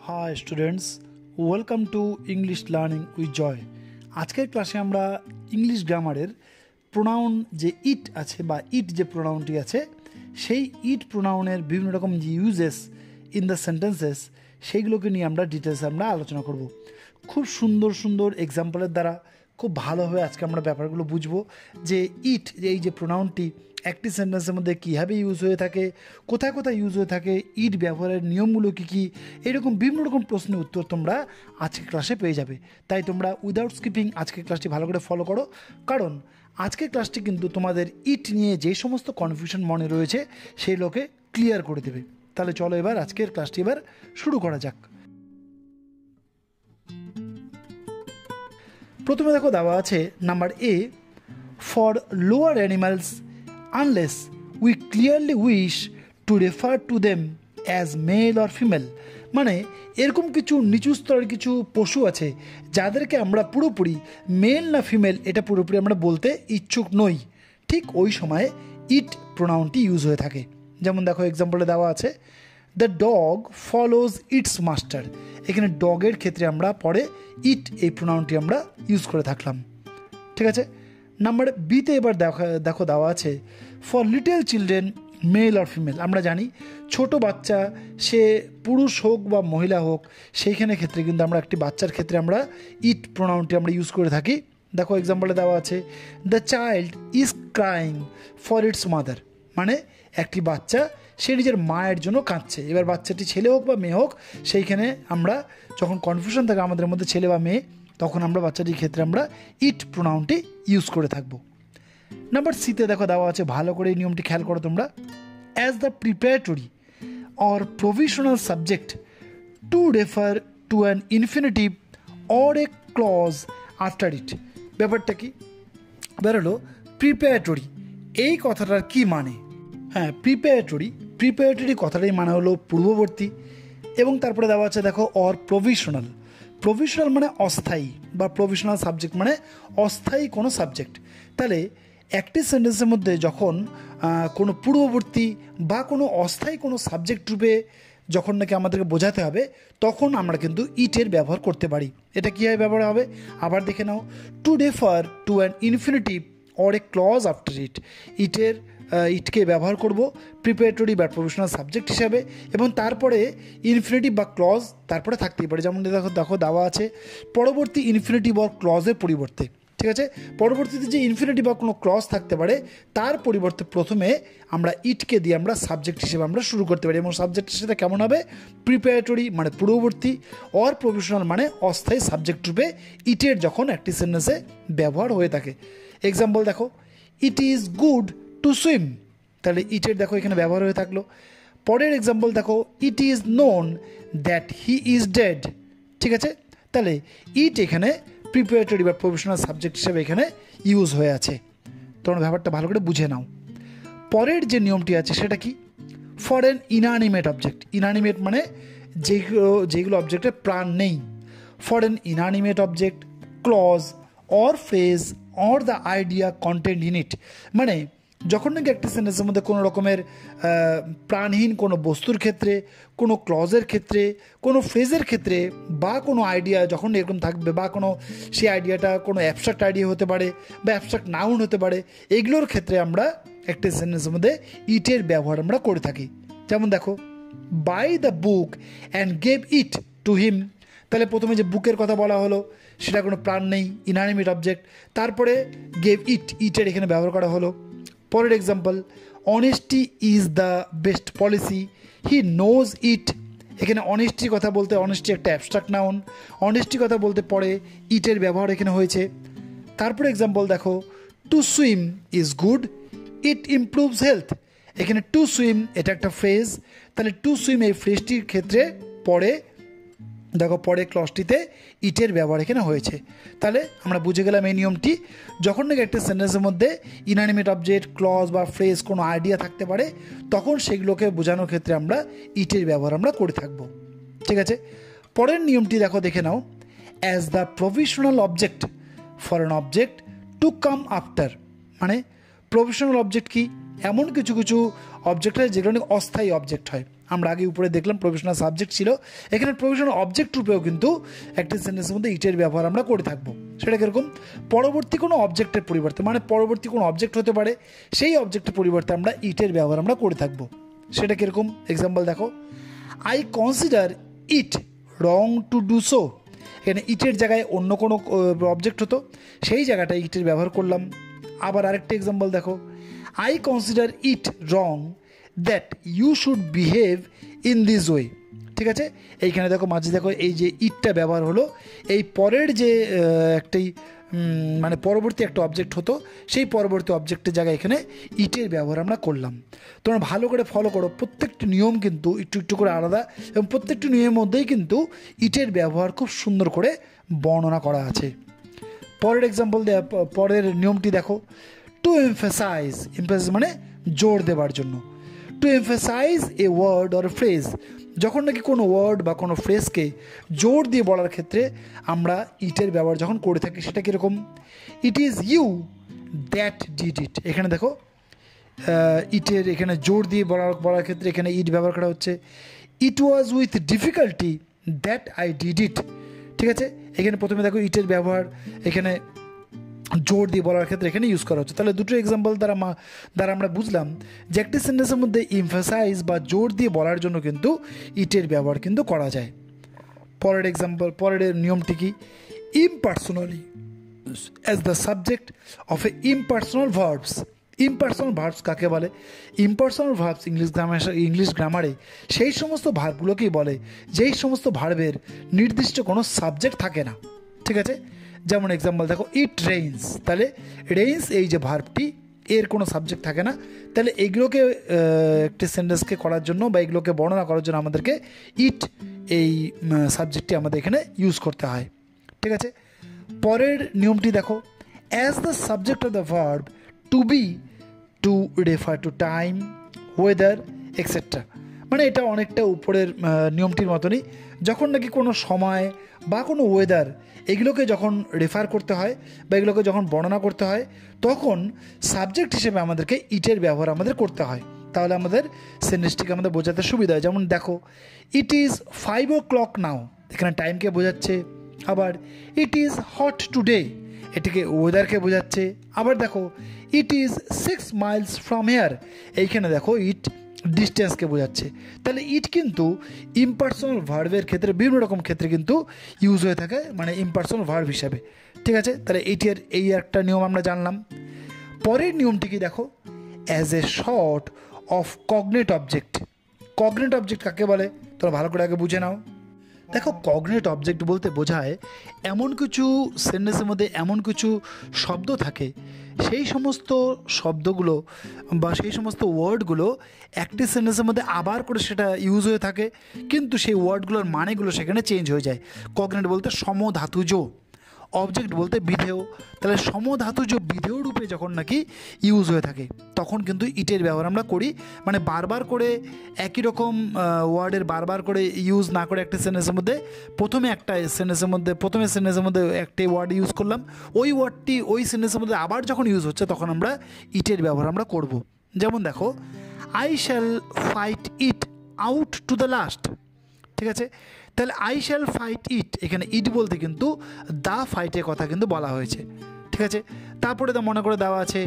High students, welcome to English learning with Joy. আজকের ক্লাসে আমরা ইংলিশ গ্রামারের প্রোনাউন যে ইট আছে বা ইট যে প্রোনাউনটি আছে সেই ইট প্রোনাউনের বিভিন্ন রকম যে ইউজেস ইন দ্য সেন্টেন্সেস সেইগুলোকে নিয়ে আমরা ডিটেলসে আলোচনা করব। খুব সুন্দর সুন্দর এক্সাম্পলের দ্বারা খুব ভালোভাবে আজকে আমরা ব্যাপারগুলো বুঝবো যে ইট এই যে প্রোনাউনটি একটি সেন্টেন্সের মধ্যে কীভাবে ইউজ হয়ে থাকে, কোথায় কোথায় ইউজ হয়ে থাকে, ইট ব্যবহারের নিয়মগুলো কী কী, এরকম বিভিন্ন রকম প্রশ্নের উত্তর তোমরা আজকের ক্লাসে পেয়ে যাবে। তাই তোমরা উইদাউট স্কিপিং আজকের ক্লাসটি ভালো করে ফলো করো, কারণ আজকের ক্লাসটি কিন্তু তোমাদের ইট নিয়ে যে সমস্ত কনফিউশন মনে রয়েছে সেই লোকে ক্লিয়ার করে দেবে। তাহলে চলো এবার আজকের ক্লাসটি এবার শুরু করা যাক। প্রথমে দেখো দেওয়া আছে number A, for lower animals unless we clearly wish to refer to them as male or female। মানে এরকম কিছু নিচু স্তরের কিছু পশু আছে যাদেরকে আমরা পুরোপুরি মেল না ফিমেল এটা পুরোপুরি আমরা বলতে ইচ্ছুক নই, ঠিক ওই সময়ে ইট প্রোনাউনটি ইউজ হয়ে থাকে। যেমন দেখো এক্সাম্পলে দেওয়া আছে the dog follows it's master. এখানে ডগের ক্ষেত্রে আমরা পরে ইট এই প্রোনাউনটি আমরা ইউজ করে থাকলাম, ঠিক আছে। নাম্বার বিতে এবার দেখো দেওয়া আছে ফর লিটল চিলড্রেন মেল আর ফিমেল। আমরা জানি ছোট বাচ্চা সে পুরুষ হোক বা মহিলা হোক সেইখানে ক্ষেত্রে কিন্তু আমরা একটি বাচ্চার ক্ষেত্রে আমরা ইট প্রোনাউনটি আমরা ইউজ করে থাকি। দেখো এক্সাম্পলে দেওয়া আছে the child is crying for its mother. মানে একটি বাচ্চা সে নিজের মায়ের জন্য কাঁদছে। এবার বাচ্চাটি ছেলে হোক বা মেয়ে হোক সেইখানে আমরা যখন কনফিউশন থাকে আমাদের মধ্যে ছেলে বা মেয়ে, তখন আমরা বাচ্চাটির ক্ষেত্রে আমরা ইট প্রোনাউনটি ইউজ করে থাকব। নাম্বার সিতে দেখো দেওয়া আছে, ভালো করে এই নিয়মটি খেয়াল করো তোমরা, as the preparatory or provisional subject to refer to an infinitive or a clause after it. ব্যাপারটা কি বেরোলো প্রিপারেটরি, এই কথাটার কি মানে? হ্যাঁ, প্রিপারেটরি কথাটাই মানে হলো পূর্ববর্তী, এবং তারপরে দেওয়া আছে দেখো অর প্রভিশনাল। প্রভিশনাল মানে অস্থায়ী, বা প্রভিশনাল সাবজেক্ট মানে অস্থায়ী কোনো সাবজেক্ট। তাহলে একটি সেন্টেন্সের মধ্যে যখন কোনো পূর্ববর্তী বা কোনো অস্থায়ী কোনো সাবজেক্ট রূপে যখন নাকি আমাদেরকে বোঝাতে হবে তখন আমরা কিন্তু ইটের ব্যবহার করতে পারি। এটা কীভাবে ব্যবহার হবে আবার দেখে নাও, to refer to an infinitive or a clause after it. ইটকে ব্যবহার করব প্রিপারেটরি বা প্রফেশনাল সাবজেক্ট হিসাবে, এবং তারপরে ইনফিনিটিভ বা ক্লজ তারপরে থাকতেই পারে। যেমন দেখো দেওয়া আছে পরবর্তী ইনফিনিটিভ বা ক্লজের পরিবর্তে, ঠিক আছে, পরবর্তীতে যে ইনফিনিটিভ বা কোনো ক্লজ থাকতে পারে তার পরিবর্তে প্রথমে আমরা ইটকে দিয়ে আমরা সাবজেক্ট হিসেবে আমরা শুরু করতে পারি, এবং সাবজেক্টের সাথে কেমন হবে প্রিপারেটরি মানে পূর্ববর্তী, অর প্রফেশনাল মানে অস্থায়ী সাবজেক্ট রূপে ইটের যখন একটি সেন্টেন্সে ব্যবহার হয়ে থাকে। এক্সাম্পল দেখো, it is good to swim. তাহলে ইটের দেখো এখানে ব্যবহার হয়ে থাকলো। পরের এক্সাম্পল দেখো, it is known that he is dead. ঠিক আছে, তাহলে ইট এখানে প্রিপারেটরি বা প্রফেশনাল সাবজেক্ট হিসেবে এখানে ইউজ হয়ে আছে। তোমরা ব্যাপারটা ভালো করে বুঝে নাও। পরের যে নিয়মটি আছে সেটা কি, for an inanimate object. Inanimate মানে যেগুলো অবজেক্টের প্রাণ নেই। For an inanimate object clause or phrase or the idea content in it. মানে যখন নাকি একটি সেন্টেন্সের মধ্যে কোনো রকমের প্রাণহীন কোনো বস্তুর ক্ষেত্রে, কোনো ক্লজের ক্ষেত্রে, কোনো ফ্রেজের ক্ষেত্রে বা কোনো আইডিয়া যখন এরকম থাকবে, বা কোনো সেই আইডিয়াটা কোনো অ্যাবস্ট্রাক্ট আইডিয়া হতে পারে বা অ্যাবস্ট্রাক্ট নাউন হতে পারে, এগুলোর ক্ষেত্রে আমরা একটি সেন্টেন্সের মধ্যে ইটের ব্যবহার আমরা করে থাকি। যেমন দেখো, by the book and gave it to him. তাহলে প্রথমে যে বুকের কথা বলা হলো সেটা কোনো প্রাণ নেই, ইনঅ্যানিমেট অবজেক্ট, তারপরে গেভ ইটের এখানে ব্যবহার করা হলো। পরের example, honesty is the best policy, he knows it. এখানে অনেস্টির কথা বলতে, অনেস্টি একটা অ্যাবস্ট্রাক্ট নাউন, অনেস্টির কথা বলতে পরে ইটের ব্যবহার এখানে হয়েছে। তারপরে এক্সাম্পল দেখো, to swim is good, it improves health. এখানে টু সুইম এটা একটা ফ্রেজ, তাহলে টু সুইম এই ফ্রেজটির ক্ষেত্রে পরে দেখো পরে ক্লজটিতে ইটের ব্যবহার এখানে হয়েছে। তাহলে আমরা বুঝে গেলাম এই নিয়মটি, যখন নাকি একটা সেন্টেন্সের মধ্যে ইনঅ্যানিমেট অবজেক্ট, ক্লজ বা ফ্রেজ কোনো আইডিয়া থাকতে পারে তখন সেগুলোকে বোঝানোর ক্ষেত্রে আমরা ইটের ব্যবহার আমরা করে থাকবো, ঠিক আছে। পরের নিয়মটি দেখে নাও, as the provisional object for an object to come after. মানে প্রভিশনাল অবজেক্ট কি, এমন কিছু অবজেক্ট হয় যেগুলো অস্থায়ী অবজেক্ট হয়, আমরা আগে উপরে দেখলাম প্রফেশনাল সাবজেক্ট ছিল, এখানে প্রফেশনাল অবজেক্ট রূপেও কিন্তু একটা সেন্টেন্সের মধ্যে ইটের ব্যবহার আমরা করে থাকবো। সেটা কীরকম? পরবর্তী কোনো অবজেক্টের পরিবর্তে, মানে পরবর্তী কোনো অবজেক্ট হতে পারে, সেই অবজেক্টের পরিবর্তে আমরা ইটের ব্যবহার আমরা করে থাকবো। সেটা কীরকম? এক্সাম্পল দেখো, I consider it wrong to do so. এখানে ইটের জায়গায় অন্য কোনো অবজেক্ট হতো, সেই জায়গাটায় ইটের ব্যবহার করলাম। আবার আরেকটা এক্সাম্পল দেখো, I consider it wrong that you should behave in this way. ঠিক আছে, এইখানে দেখো মাঝে দেখো এই যে ইটটা ব্যবহার হলো, এই পরের যে একটি মানে পরবর্তী একটা অবজেক্ট হতো, সেই পরবর্তী অবজেক্টের জায়গায় এখানে ইটের ব্যবহার আমরা করলাম। তোমরা ভালো করে ফলো করো, প্রত্যেকটি নিয়ম কিন্তু একটু একটু করে আলাদা, এবং প্রত্যেকটি নিয়মের মধ্যেই কিন্তু ইটের ব্যবহার খুব সুন্দর করে বর্ণনা করা আছে। পরের এক্সাম্পল পরের নিয়মটি দেখো, টু এমফাসাইজ, এমফাসাইজ মানে জোর দেওয়ার জন্য। To emphasise a word or phrase, যখন নাকি কোনো ওয়ার্ড বা কোনো ফ্রেজকে জোর দিয়ে বলার ক্ষেত্রে আমরা ইটের ব্যবহার যখন করে থাকি, সেটা কীরকম? It is you that did it. এখানে দেখো ইটের এখানে জোর দিয়ে বলার ক্ষেত্রে এখানে ইট ব্যবহার করা হচ্ছে। It was with difficulty that I did it. ঠিক আছে, এখানে প্রথমে দেখো ইটের ব্যবহার এখানে জোর দিয়ে বলার ক্ষেত্রে এখানে ইউজ করা হচ্ছে। তাহলে দুটো এক্সাম্পল দ্বারা আমরা বুঝলাম যে একটি সেন্টেন্সের মধ্যে এমফাসাইজ বা জোর দিয়ে বলার জন্য কিন্তু ইটের ব্যবহার কিন্তু করা যায়। পরের এক্সাম্পল, পরের নিয়মটি কি? Impersonally as the subject of a impersonal verbs. Impersonal verbs কাকে বলে? ইমপার্সোনাল ভার্বস ইংলিশ গ্রামারে সেই সমস্ত ভার্বগুলোকেই বলে যেই সমস্ত ভার্বের নির্দিষ্ট কোনো সাবজেক্ট থাকে না। ঠিক আছে, যেমন এক্সাম্পল দেখো, ইট রেইনস। তাহলে রেইনস এই যে ভার্বটি, এর কোনো সাবজেক্ট থাকে না, তাহলে এইগুলোকে একটি সেন্টেন্সকে করার জন্য বা এইগুলোকে বর্ণনা করার জন্য আমাদেরকে ইট এই সাবজেক্টটি আমাদের এখানে ইউজ করতে হয়। ঠিক আছে, পরের নিয়মটি দেখো, as the subject of the verb to be, to refer to time, weather etcetera. মানে এটা অনেকটা উপরের নিয়মটির মতনই, যখন নাকি কোনো সময় বা কোনো ওয়েদার এগুলোকে যখন রেফার করতে হয় বা এগুলোকে যখন বর্ণনা করতে হয়, তখন সাবজেক্ট হিসেবে আমাদেরকে ইটের ব্যবহার আমাদের করতে হয়। তাহলে আমাদের সেন্টেন্সটিকে আমাদের বোঝাতে সুবিধা হয়। যেমন দেখো, ইট ইজ 5 o'clock নাও, এখানে টাইমকে বোঝাচ্ছে। আবার ইট ইজ হট টুডে, এটিকে ওয়েদারকে বোঝাচ্ছে। আবার দেখো, it is 6 miles from here, এইখানে দেখো ইট ডিস্টেন্সকে বোঝাচ্ছে। তাহলে ইট কিন্তু ইমপার্সোনাল ভার্বের ক্ষেত্রে বিভিন্ন রকম ক্ষেত্রে কিন্তু ইউজ হয়ে থাকে, মানে ইমপার্সোনাল ভার্ব হিসাবে। ঠিক আছে, তাহলে এই একটা নিয়ম আমরা জানলাম। পরের নিয়মটি কি দেখো, as a short of cognate object. Cognate object কাকে বলে তোমরা ভালো করে আগে বুঝে নাও। দেখো, কগনেট অবজেক্ট বলতে বোঝায় এমন কিছু সেন্টেন্সের মধ্যে এমন কিছু শব্দ থাকে, সেই সমস্ত শব্দগুলো বা সেই সমস্ত ওয়ার্ডগুলো একটি সেন্টেন্সের মধ্যে আবার করে সেটা ইউজ হয়ে থাকে, কিন্তু সেই ওয়ার্ডগুলোর মানেগুলো সেখানে চেঞ্জ হয়ে যায়। কগনেট বলতে সমধাতুজ, অবজেক্ট বলতে বিধেয়। তাহলে সমধাতুজ বিধেয় রূপে যখন নাকি ইউজ হয়ে থাকে, তখন কিন্তু ইটের ব্যবহার আমরা করি। মানে বারবার করে একই রকম ওয়ার্ডের বারবার করে ইউজ না করে একটা সেন্টেন্সের মধ্যে প্রথমে সেন্টেন্সের মধ্যে একটি ওয়ার্ড ইউজ করলাম, ওই ওয়ার্ডটি ওই সেন্টেন্সের মধ্যে আবার যখন ইউজ হচ্ছে তখন আমরা ইটের ব্যবহার আমরা করব। যেমন দেখো, I shall fight it out to the last. ঠিক আছে, তাহলে আই শ্যাল ফাইট ইট, এখানে ইট বলতে কিন্তু দ্য ফাইটের কথা কিন্তু বলা হয়েছে। ঠিক আছে, তারপরে তো মনে করে দেওয়া আছে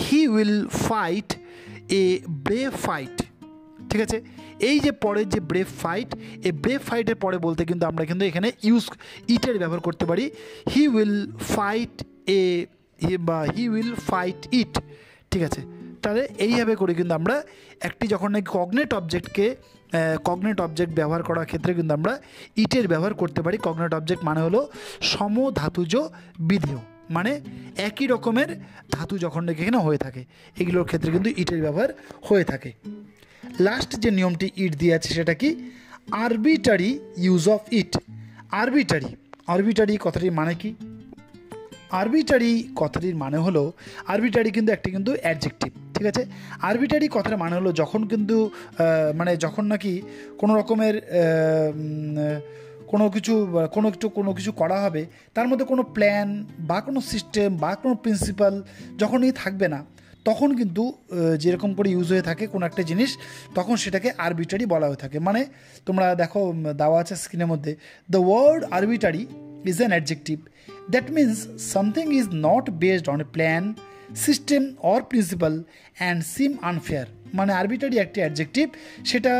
he will fight A brave fight. ঠিক আছে, এই যে পরের যে ব্রেভ ফাইট, এই ব্রেভ ফাইটের পরে বলতে কিন্তু আমরা কিন্তু এখানে ইটের ব্যবহার করতে পারি। হি উইল ফাইট বা হি উইল ফাইট ইট। ঠিক আছে, তাহলে এইভাবে করে কিন্তু আমরা একটি যখন নাকি কগনেট অবজেক্ট ব্যবহার করার ক্ষেত্রে কিন্তু আমরা ইটের ব্যবহার করতে পারি। কগনেট অবজেক্ট মানে হলো সমধাতুজ বিধেয়, মানে একই রকমের ধাতু যখন নাকি এখানে হয়ে থাকে, এগুলোর ক্ষেত্রে কিন্তু ইটের ব্যবহার হয়ে থাকে। লাস্ট যে নিয়মটি ইট দিয়ে আছে সেটা কি? Arbitrary use of it. Arbitrary কথাটির মানে কি? আরবিটারি কথাটির মানে হলো, আরবিটারি কিন্তু একটি কিন্তু অ্যাডজেক্টিভ। ঠিক আছে, আরবিটারি কথার মানে হলো যখন কিন্তু মানে যখন নাকি কোনো রকমের কোনো কিছু করা হবে, তার মধ্যে কোনো প্ল্যান বা কোনো সিস্টেম বা কোনো প্রিন্সিপাল যখনই থাকবে না, তখন কিন্তু যেরকম করে ইউজ হয়ে থাকে কোনো একটা জিনিস, তখন সেটাকে আরবিটারি বলা হয়ে থাকে। মানে তোমরা দেখো দেওয়া আছে স্ক্রিনের মধ্যে, the word arbitrary is an adjective that means something is not based on a plan, system or principle and seem unfair. মানে আরবিটারি একটি অ্যাডজেক্টিভ, সেটা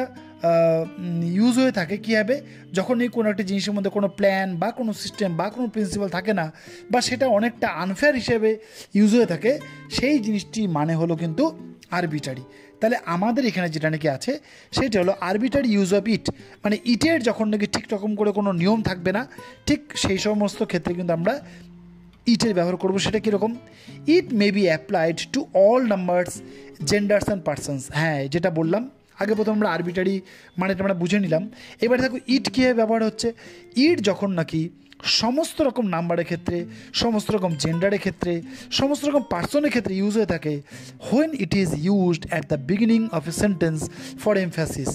ইউজ হয়ে থাকে কী হবে, যখন এই কোনো একটা জিনিসের মধ্যে কোনো প্ল্যান বা কোনো সিস্টেম বা কোনো প্রিন্সিপাল থাকে না, বা সেটা অনেকটা আনফেয়ার হিসেবে ইউজ হয়ে থাকে, সেই জিনিসটি মানে হলো কিন্তু আরবিটারি। তাহলে আমাদের এখানে যেটা নাকি আছে সেটা হলো আরবিটারি ইউজ অফ ইট, মানে ইটের যখন নাকি ঠিক রকম করে কোনো নিয়ম থাকবে না, ঠিক সেই সমস্ত ক্ষেত্রে কিন্তু আমরা ইটের ব্যবহার করবো। সেটা কীরকম, it may be applied to all numbers, genders and persons. হ্যাঁ, যেটা বললাম আগে, প্রথম আমরা আরবিটারি মানে আমরা বুঝে নিলাম। এবার দেখো ইট কীভাবে ব্যবহার হচ্ছে। ইট যখন নাকি সমস্ত রকম নাম্বারের ক্ষেত্রে, সমস্ত রকম জেন্ডারের ক্ষেত্রে, সমস্ত রকম পার্সনের ক্ষেত্রে ইউজ হয়ে থাকে, when it is used at the beginning of a sentence for emphasis.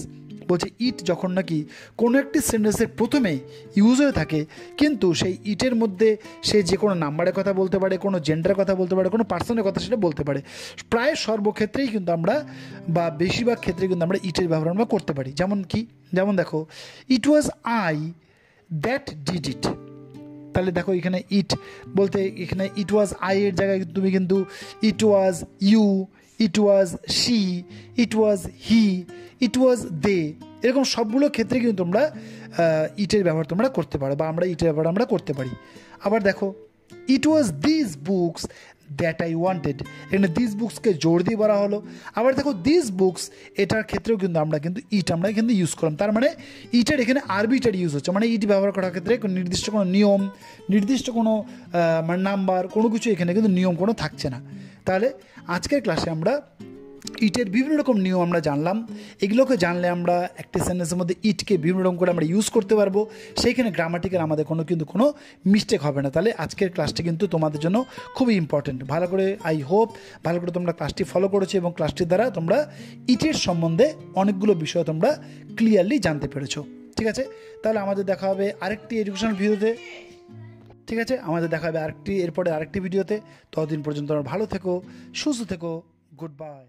বলছে ইট যখন নাকি কোনো একটি সেন্টেন্সের প্রথমে ইউজ হয়ে থাকে, কিন্তু সেই ইটের মধ্যে সে যে কোনো নাম্বারের কথা বলতে পারে, কোনো জেন্ডারের কথা বলতে পারে, কোনো পার্সনের কথা সেটা বলতে পারে। প্রায় সর্বক্ষেত্রেই কিন্তু আমরা, বা বেশিরভাগ ক্ষেত্রে কিন্তু আমরা ইটের ব্যবহার আমরা করতে পারি। যেমন কি, যেমন দেখো, it was I that did it. তাহলে দেখো এখানে ইট বলতে, এখানে ইট ওয়াজ আই এর জায়গায় তুমি কিন্তু ইট ওয়াজ ইউ, ইট ওয়াজ শি, ইট ওয়াজ হি, ইট ওয়াজ দে, এরকম সবগুলো ক্ষেত্রে কিন্তু তোমরা ইটের ব্যবহার তোমরা করতে পারো, বা আমরা ইটের ব্যবহার আমরা করতে পারি। আবার দেখো, it was this books that I wanted, এখানে দিস বুকসকে জোর দিয়ে বলা হলো। আবার দেখো দিস বুকস, এটার ক্ষেত্রেও কিন্তু আমরা কিন্তু ইট আমরা কিন্তু ইউজ করলাম। তার মানে ইটের এখানে আরবিটারি ইউজ হচ্ছে, মানে ইট ব্যবহার করার ক্ষেত্রে নির্দিষ্ট কোনো নিয়ম, নির্দিষ্ট কোনো মানে নাম্বার, কোনো কিছু এখানে কিন্তু নিয়ম কোনো থাকছে না। তাহলে আজকের ক্লাসে আমরা ইটের বিভিন্ন রকম নিয়ম আমরা জানলাম। এগুলোকে জানলে আমরা একটি সেন্টেন্সের মধ্যে ইটকে বিভিন্ন রকম করে আমরা ইউজ করতে পারবো, সেইখানে গ্রামাটিক্যাল আমাদের কিন্তু কোনো মিস্টেক হবে না। তাহলে আজকের ক্লাসটি কিন্তু তোমাদের জন্য খুবই ইম্পর্টেন্ট। ভালো করে, আই হোপ ভালো করে তোমরা ক্লাসটি ফলো করেছো, এবং ক্লাসটির দ্বারা তোমরা ইটের সম্বন্ধে অনেকগুলো বিষয় তোমরা ক্লিয়ারলি জানতে পেরেছো। ঠিক আছে, তাহলে আমাদের দেখা হবে আরেকটি এডুকেশনাল ভিডিওতে। ঠিক আছে, আমাদের দেখা হবে এরপরে আরেকটি ভিডিওতে। ততদিন পর্যন্ত তোমরা ভালো থেকো, সুস্থ থেকো, গুড বাই।